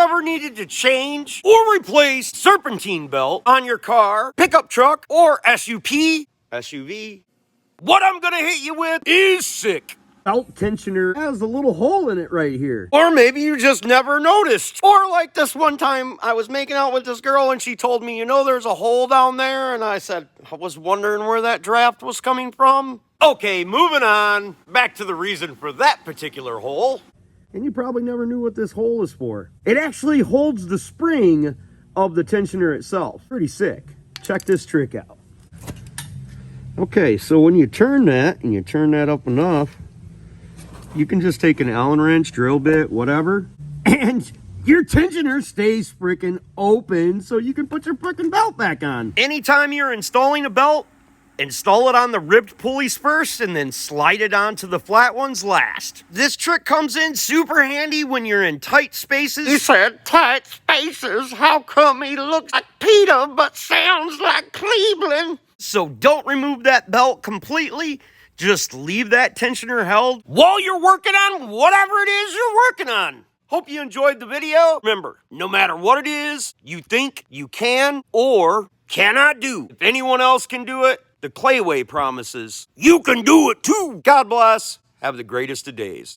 ever needed to change or replace serpentine belt on your car, pickup truck, or SUV, what I'm gonna hit you with is sick. Belt tensioner has a little hole in it right here. Or maybe you just never noticed. Or like this one time I was making out with this girl and she told me, you know, there's a hole down there. And I said, I was wondering where that draft was coming from. Okay, moving on. Back to the reason for that particular hole. And you probably never knew what this hole is for. It actually holds the spring of the tensioner itself. Pretty sick. Check this trick out. Okay, so when you turn that, and you turn that up enough, you can just take an Allen wrench, drill bit, whatever, and your tensioner stays freaking open so you can put your freaking belt back on. Anytime you're installing a belt, install it on the ribbed pulleys first and then slide it onto the flat ones last. This trick comes in super handy when you're in tight spaces. He said tight spaces. How come he looks like Peter but sounds like Cleveland? So don't remove that belt completely. Just leave that tensioner held while you're working on whatever it is you're working on. Hope you enjoyed the video. Remember, no matter what it is you think you can or cannot do, if anyone else can do it, the Clayway promises you can do it too. God bless. Have the greatest of days.